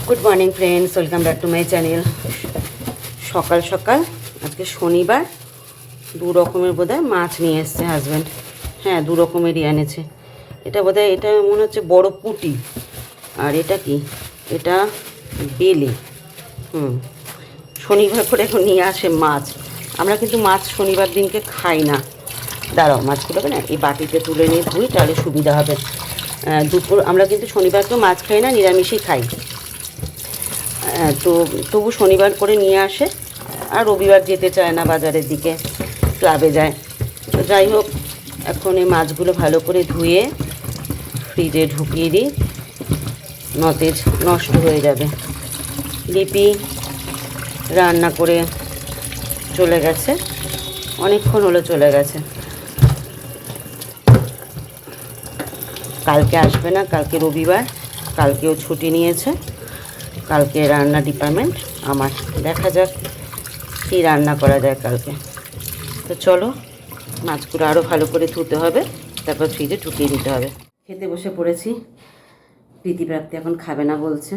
Good morning friends, welcome back to my channel. সকাল সকাল আজকে শনিবার, দু রকমের বোধহয় মাছ নিয়ে এসছে হাজব্যান্ড। হ্যাঁ, দু রকমেরই এনেছে। এটা বোধহয়, এটা মনে হচ্ছে বড় পুঁটি, আর এটা কি, এটা বেলে। শনিবার করে এখন নিয়ে আসে মাছ। আমরা কিন্তু মাছ শনিবার দিনকে খাই না। দাঁড়াও, মাছগুলোকে না এই বাটিতে তুলে নিয়ে ধুই, তাহলে সুবিধা হবে। দুপুর আমরা কিন্তু শনিবারকেও মাছ খাই না, নিরামিষই খাই। তো তবু শনিবার করে নিয়ে আসে, আর রবিবার যেতে চায় না বাজারের দিকে, ক্লাবে যায়। তো যাই হোক, এখন এই মাছগুলো ভালো করে ধুয়ে ফ্রিজে ঢুকিয়ে দিই, নতেজ নষ্ট হয়ে যাবে। লিপি রান্না করে চলে গেছে, অনেকক্ষণ হলো চলে গেছে। কালকে আসবে না, কালকে রবিবার, কালকেও ছুটি নিয়েছে। কালকে রান্না ডিপার্টমেন্ট আমার, দেখা যাক কী রান্না করা যায় কালকে। তো চলো, মাছগুলো আরও ভালো করে ধুতে হবে, তারপর ফ্রিজে ঢুকিয়ে দিতে হবে। খেতে বসে পড়েছি। প্রীতিপ্রাপ্তি এখন খাবে না বলছে।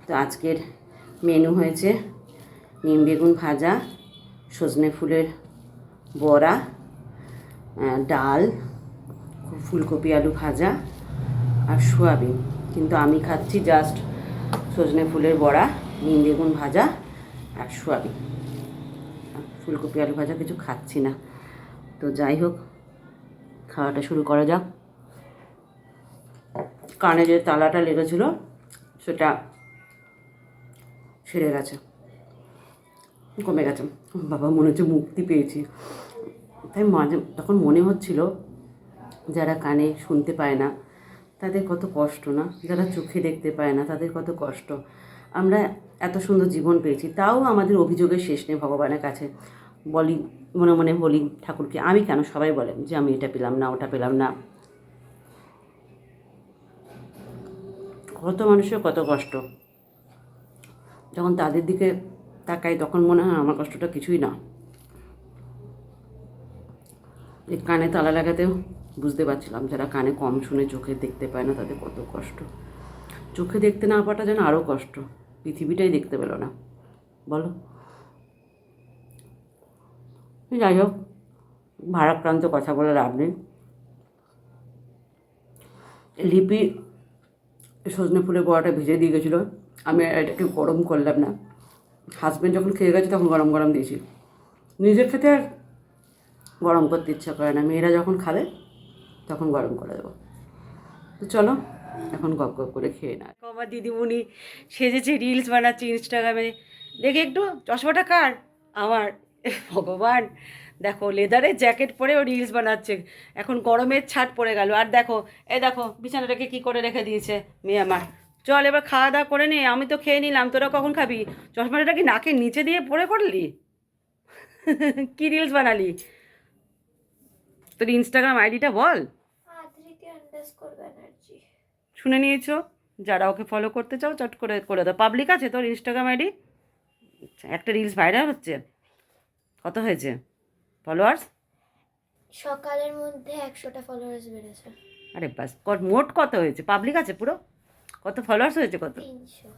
তো আজকের মেনু হয়েছে নিম বেগুন ভাজা, সজনে ফুলের বড়া, ডাল, ফুলকপি আলু ভাজা আর সোয়াবিন। কিন্তু আমি খাচ্ছি জাস্ট সজনে ফুলের বড়া, নিম বেগুন ভাজা আর সোয়াবিন। ফুলকপি আলু ভাজা কিছু খাচ্ছি না। তো যাই হোক, খাওয়াটা শুরু করা যাক। কানে যে তালাটা লেগেছিল সেটা সেরে গেছে, কমে গেছে। বাবা, মনে হচ্ছে মুক্তি পেয়েছি। তাই মাঝে তখন মনে হচ্ছিল, যারা কানে শুনতে পায় না তাদের কত কষ্ট না, যারা চোখে দেখতে পায় না তাদের কত কষ্ট। আমরা এত সুন্দর জীবন পেয়েছি, তাও আমাদের অভিযোগের শেষ নেই ভগবানের কাছে। বলি, মনে মনে বলি ঠাকুরকে, আমি কেন, সবাই বলে যে আমি এটা পেলাম না, ওটা পেলাম না। কত মানুষের কত কষ্ট, যখন তাদের দিকে তাকাই তখন মনে হয় আমার কষ্টটা কিছুই না। এই কানে তালা লাগাতেও বুঝতে পারছিলাম, যারা কানে কম শুনে চোখে দেখতে পায় না তাদের কত কষ্ট। চোখে দেখতে না পাওয়াটা যেন আরও কষ্ট, পৃথিবীটাই দেখতে পেল না, বলো। যাই হোক, ভারাক্রান্ত কথা বলে লাভ নেই। লিপি সজনে ফুলের বড়াটা ভেজে দিয়ে গেছিলো, আমি এটাকে গরম করলাম না। হাজব্যান্ড যখন খেয়ে গেছে তখন গরম গরম দিয়েছি। নিজের খেতে আর গরম করতে ইচ্ছা করে না, মেয়েরা যখন খাবে তখন গরম করে দেবো। তো চলো, এখন গপ গপ করে খেয়ে না। আমার দিদিমণি সেজেছে, রিলস বানাচ্ছে ইনস্টাগ্রামে। দেখে একটু, চশমাটা কার? আমার। ভগবান, দেখো লেদারের জ্যাকেট পরে ও রিলস বানাচ্ছে। এখন গরমের ছাট পড়ে গেল, আর দেখো, এই দেখো বিছানাটাকে কী করে রেখে দিয়েছে মেয়ে আমার। চল এবার খাওয়া দাওয়া করে নে, আমি তো খেয়ে নিলাম, তোরা কখন খাবি? চশমাটা কি নাকের নিচে দিয়ে পরে করলি? কি রিলস বানালি? তোর ইনস্টাগ্রাম আইডিটা বল। শুনে নিয়েছো? যারা ওকে ফলো করতে চাও চট করে করে দাও। পাবলিক আছে তোর ইনস্টাগ্রাম আইডি? আচ্ছা, একটা রিলস ভাইরাল হচ্ছে, কত হয়েছে ফলোয়ার্স? সকালের মধ্যে 100টা ফলোয়ার্স বেড়েছে। আরে বাস, মোট কত হয়েছে? পাবলিক আছে পুরো? কত ফলোয়ার্স হয়েছে? কত? 300।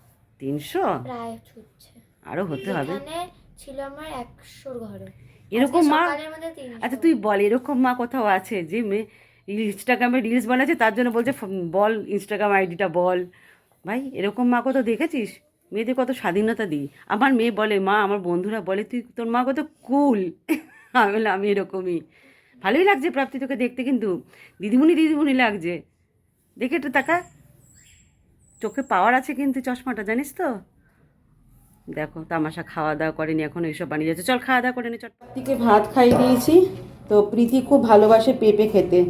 300? প্রায় ছুটছে, আরও হতে হবে। এখানে ছিল আমার 100 ঘরে। এরকম মা, সকালের মধ্যে 300। আচ্ছা তুই বল, এরকম মা কোথাও আছে যে মেয়ে ইনস্টাগ্রামে রিলস বানাচ্ছে তার জন্য বলছে বল ইনস্টাগ্রাম আইডিটা বল? ভাই, এরকম মা কোথাও দেখেছিস? মেয়েদের কত স্বাধীনতা দিই। আমার মেয়ে বলে, মা, আমার বন্ধুরা বলে তুই, তোর মা কত কুল। আমি বললাম আমি এরকমই। ভালোই লাগছে প্রাপ্তি তোকে দেখতে, কিন্তু দিদিমণি দিদিমণি লাগছে। দেখে একটু তাকা, চোখে পাওয়ার আছে কিন্তু চশমাটা, জানিস তো। দেখো তামাশা, খাওয়া দাওয়া করেনি এখন, এইসব বানিয়ে যাচ্ছে। চল খাওয়া দাওয়া করে নি। চটপটিকে ভাত খাইয়ে দিয়েছি। তো প্রীতি খুব ভালোবাসে পেঁপে খেতে,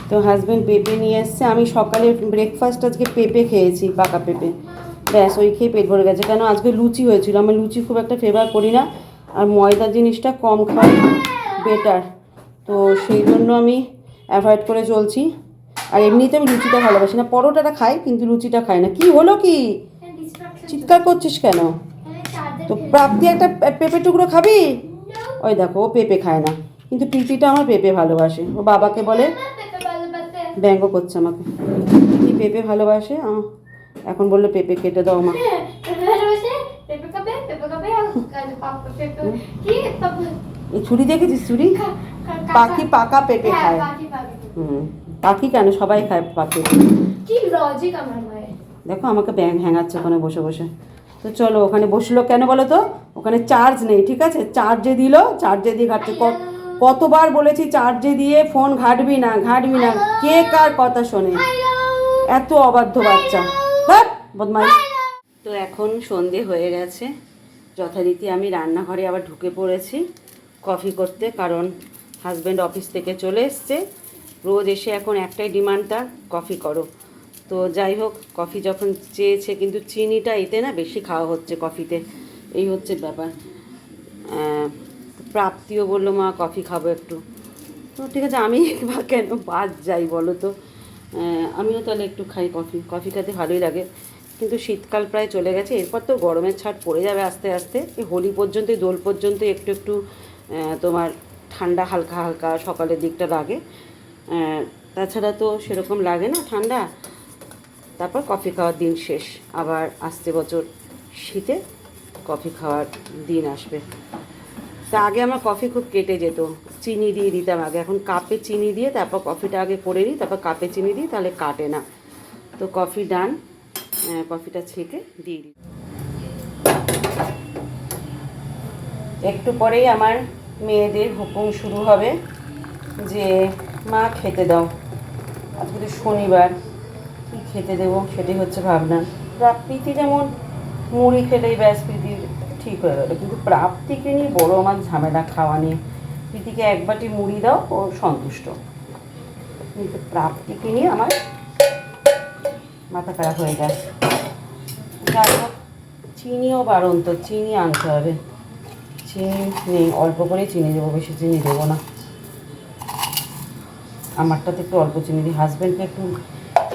তো হাজব্যান্ড পেঁপে নিয়ে এসছে। আমি সকালে ব্রেকফাস্ট আজকে পেঁপে খেয়েছি, পাকা পেঁপে, ব্যাস ওই খেয়ে পেট ভরে গেছে। কেন, আজকে লুচি হয়েছিল, আমি লুচি খুব একটা ফেভার করি না, আর ময়দা জিনিসটা কম খাওয়াই বেটার। তো সেই জন্য আমি অ্যাভয়েড করে চলছি। আর এমনিতে আমি লুচিটা ভালোবাসি না, পরোটাটা খাই কিন্তু লুচিটা খাই না। কি হলো, কি চিৎকার করছিস কেন? তো প্রাপ্তি একটা পেঁপে টুকরো খাবি? ওই দেখো, ও পেঁপে খায় না, কিন্তু প্রীতিটা আমার পেঁপে ভালোবাসে। ও বাবাকে বলে, ব্যঙ্গ করছে আমাকে, প্রীতি পেঁপে ভালোবাসে, এখন বললো পেঁপে কেটে দাও মা। এই ছুরি দেখেছিস ছুরি? পাখি পাকা পেঁপে খায়। পাখি কেন, সবাই খায় পাখি। কি লজিক আমার মায়ের। দেখো আমাকে ব্যাং হ্যাঙাচ্ছে ওখানে বসে বসে। তো চলো, ওখানে বসলো কেন বলো তো? ওখানে চার্জ নেই, ঠিক আছে? চার্জে দিল, চার্জে দিয়ে ঘাটছে। কতবার বলেছি চার্জে দিয়ে ফোন ঘাটবি না, ঘাটবি না। কে কার কথা শোনে? এত অবাধ্য বাচ্চা, বদমাইশ। তো এখন সন্ধে হয়ে গেছে, যথারীতি আমি রান্নাঘরে আবার ঢুকে পড়েছি কফি করতে, কারণ হাজব্যান্ড অফিস থেকে চলে এসছে। রোজ এসে এখন একটাই ডিমান্ড তার, কফি করো। তো যাই হোক, কফি যখন চেয়েছে, কিন্তু চিনিটা এতে না বেশি খাওয়া হচ্ছে কফিতে, এই হচ্ছে ব্যাপার। প্রাপ্তিও বললো মা কফি খাবো একটু। তো ঠিক আছে, আমি বা কেন বাদ যাই বলো তো? আমিও তাহলে একটু খাই কফি। কফি খেতে ভালোই লাগে, কিন্তু শীতকাল প্রায় চলে গেছে, এরপর তো গরমের ছাড় পড়ে যাবে আস্তে আস্তে। এই হোলি পর্যন্ত, দোল পর্যন্ত একটু একটু তোমার ঠান্ডা হালকা হালকা সকালের দিকটা লাগে, তাছাড়া তো সেরকম লাগে না ঠান্ডা। তারপর কফি খাওয়ার দিন শেষ, আবার আসছে বছর শীতে কফি খাওয়ার দিন আসবে। তা আগে আমার কফি খুব কেটে যেত, চিনি দিয়ে দিতাম আগে। এখন কাপে চিনি দিয়ে তারপর কফিটা আগে করে নিই, তারপর কাপে চিনি দিই, তাহলে কাটে না। তো কফি ডান, কফিটা ছেঁকে দিয়ে দিই। একটু পরেই আমার মেয়েদের হুকুম শুরু হবে যে মা খেতে দাও। আজকে তো শনিবার, কী খেতে দেবো সেটাই হচ্ছে ভাবনা। প্রীতি যেমন মুড়ি খেলেই ব্যাস প্রীতির ঠিক হয়ে গেলো, কিন্তু প্রাপ্তিকে নিয়ে বড় আমার ঝামেলা খাওয়া নিয়ে। প্রীতিকে এক বাটি মুড়ি দাও, ও সন্তুষ্ট, কিন্তু প্রাপ্তিকে নিয়ে আমার মাথা খারাপ হয়ে যায়। যাই হোক, চিনিও বারণ, তো চিনি আনতে হবে। চিনি নেই, অল্প করেই চিনি দেবো, বেশি চিনি দেবো না। আমারটাতে একটু অল্প চিনি দিই। হাজব্যান্ডকে একটু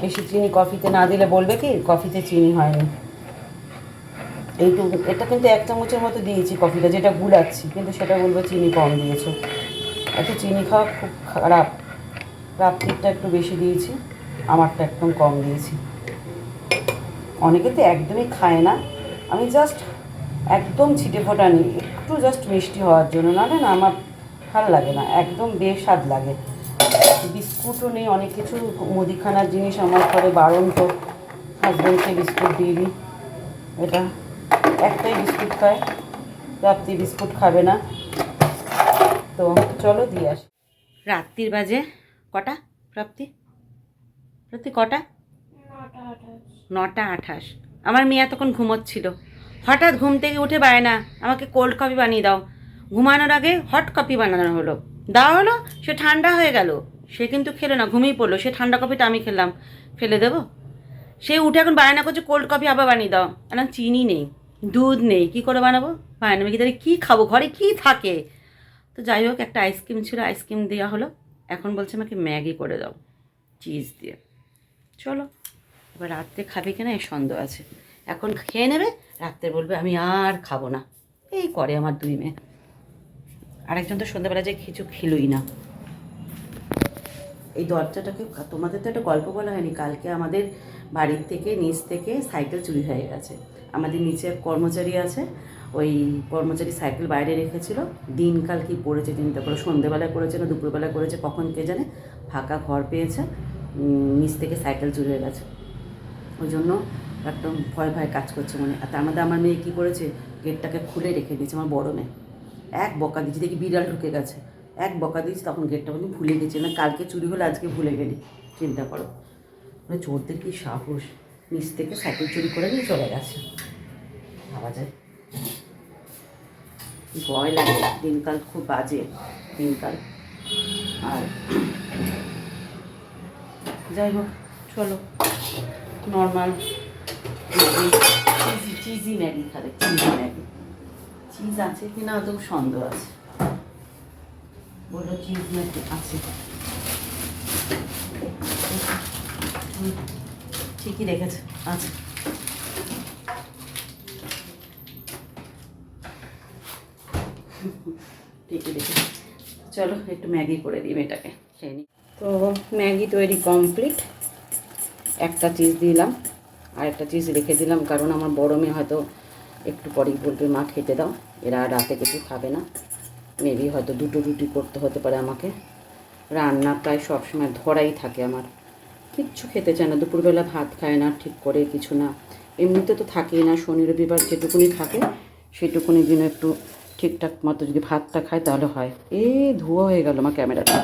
বেশি চিনি কফিতে না দিলে বলবে কি কফিতে চিনি হয়নি। এইটুকু, এটা কিন্তু 1 চামচের মতো দিয়েছি কফিটা, যেটা গুলাচ্ছি, কিন্তু সেটা বলবো চিনি কম দিয়েছো। এত চিনি খাওয়া খুব খারাপ। প্রাপ্তিরটা একটু বেশি দিয়েছি, আমারটা একদম কম দিয়েছি। অনেকে তো একদমই খায় না, আমি জাস্ট একদম ছিটে ফোটা নিই, একটু জাস্ট মিষ্টি হওয়ার জন্য। না না, আমার ভালো লাগে না, একদম বেস্বাদ লাগে। বিস্কুটও নেই, অনেক কিছু মুদিখানার জিনিস আমার ঘরে বারণ, তো হাজব্যান্ডকে বিস্কুট দিয়ে দিই। এটা একটাই বিস্কুট খায়, প্রাপ্তি বিস্কুট খাবে না। তো চলো দিয়ে আসি। রাত্রির বাজে কটা প্রাপ্তি? প্রাপ্তি কটা? 9:28। আমার মেয়ে এতক্ষণ ঘুমোচ্ছিল, হঠাৎ ঘুম থেকে উঠে না আমাকে কোল্ড কফি বানিয়ে দাও। ঘুমানোর আগে হট কফি বানানো হলো, দেওয়া হলো, সে ঠান্ডা হয়ে গেল। সে কিন্তু খেলো না, ঘুমিয়ে পড়লো। সে ঠান্ডা কফিটা আমি খেলাম, ফেলে দেবো? সে উঠে এখন বায়না করছে কোল্ড কফি আবার বানিয়ে দাও। এখন চিনি নেই, দুধ নেই, কী করে বানাবো? বায়না কি তাহলে কী খাবো, ঘরে কী থাকে? তো যাই হোক, একটা আইসক্রিম ছিল, আইসক্রিম দেওয়া হলো। এখন বলছে আমাকে ম্যাগি করে দাও চিজ দিয়ে। চলো, এবার রাত্রে খাবে কিনা এর সন্দেহ আছে। এখন খেয়ে নেবে, রাত্রে বলবে আমি আর খাবো না। এই করে আমার 2 মেয়ে। আরেকজন তো সন্ধ্যাবেলা যে কিছু খেলই না। এই দরজাটাকে, তোমাদের তো একটা গল্প বলা হয়নি, কালকে আমাদের বাড়ির থেকে নিচ থেকে সাইকেল চুরি হয়ে গেছে। আমাদের নিচে এক কর্মচারী আছে, ওই কর্মচারী সাইকেল বাইরে রেখেছিল। দিনকাল কি পড়েছে চিন্তা করো, সন্ধ্যেবেলায় করেছে না দুপুরবেলায় করেছে, কখন কে জানে। ফাঁকা ঘর পেয়েছে, নিচ থেকে সাইকেল চুরি হয়ে গেছে। ওই জন্য একদম ভয় ভয় কাজ করছে মনে। আর তার মধ্যে আমার মেয়ে কী করেছে, গেটটাকে খুলে রেখে দিয়েছে। আমার বড় মেয়ে এক বকা দিয়েছি, দেখি বিড়াল ঢুকে গেছে, এক বকা দিয়েছি, তখন গেটটা বন্ধু ভুলে গেছি। না কালকে চুরি হলে আজকে ভুলে গেলি, চিন্তা করো। মানে চোরদের কী সাহস, নিচ থেকে সাইকেল চুরি করে নিয়ে চলে গেছে। ভাবা যায়, ভয় লাগে। দিনকাল খুব বাজে দিনকাল। আর যাই হোক, চলো নর্মাল চিজি ম্যাগি খাবে। চিজি ম্যাগি, চিজ আছে কি না তো সন্দেহ আছে। বললো চিজ ম্যাগি আছে, ঠিকই রেখেছে, আছে। ঠিকই রেখেছে। চলো একটু ম্যাগি করে দিই মেয়েটাকে, খেয়ে নিই। তো ম্যাগি তৈরি কমপ্লিট। একটা চিজ দিলাম, আর একটা চিজ রেখে দিলাম, কারণ আমার বড় মেয়ে হয়তো একটু পরেই বলবে মা খেতে দাও, এরা আর রাতে কিছু খাবে না। মেবি হয়তো 2টো রুটি করতে হতে পারে আমাকে। রান্না প্রায় সবসময় ধরাই থাকে আমার, কিচ্ছু খেতে চায় না, দুপুরবেলা ভাত খায় না ঠিক করে, কিছু না। এমনিতে তো থাকেই না, শনি রবিবার যেটুকুনি থাকে সেটুকুনি দিন একটু ঠিকঠাক মতো যদি ভাতটা খায় তাহলে হয়। ধোয়া হয়ে গেল আমার ক্যামেরাটা।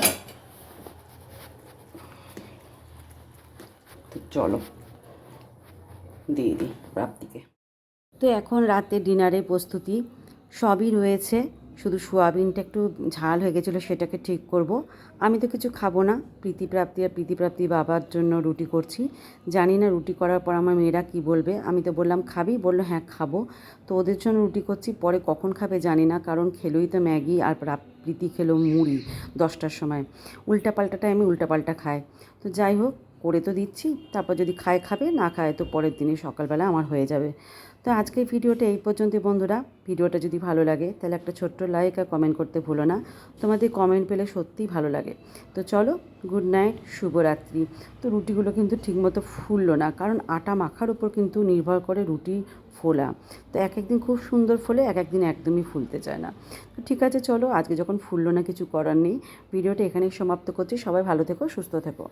তো চলো দিয়ে দিই প্রাপ্তিকে। তো এখন রাতে ডিনারের প্রস্তুতি সবই রয়েছে, শুধু সোয়াবিনটা একটু ঝাল হয়ে গেছিলো, সেটাকে ঠিক করব। আমি তো কিছু খাবো না, প্রীতিপ্রাপ্তি আর প্রীতিপ্রাপ্তি বাবার জন্য রুটি করছি। জানি না রুটি করার পর আমার মেয়েরা কি বলবে। আমি তো বললাম খাবি, বললো হ্যাঁ খাবো। তো ওদের জন্য রুটি করছি, পরে কখন খাবে জানি না, কারণ খেলোই তো ম্যাগি, আর প্রীতি খেলো মুড়ি 10টার সময়। উল্টাপাল্টাটাই আমি উল্টাপাল্টা খাই। তো যাই হোক, করে তো দিচ্ছি, তারপর যদি খায় খাবে, না খায় তো পরের দিনে সকালবেলা আমার হয়ে যাবে। তো আজকের ভিডিওটা এই পর্যন্তই বন্ধুরা। ভিডিওটা যদি ভালো লাগে তাহলে একটা ছোট্ট লাইক আর কমেন্ট করতে ভুলো না, তোমাদের কমেন্ট পেলে সত্যিই ভালো লাগে। তো চলো, গুড নাইট, শুভরাত্রি। তো রুটিগুলো কিন্তু ঠিকমতো ফুললো না, কারণ আটা মাখার উপর কিন্তু নির্ভর করে রুটি ফোলা। তো এক একদিন খুব সুন্দর ফোলে, এক একদিন একদমই ফুলতে চায় না। তো ঠিক আছে চলো, আজকে যখন ফুললো না কিছু করার নেই, ভিডিওটা এখানেই সমাপ্ত করছি। সবাই ভালো থেকো, সুস্থ থেকো।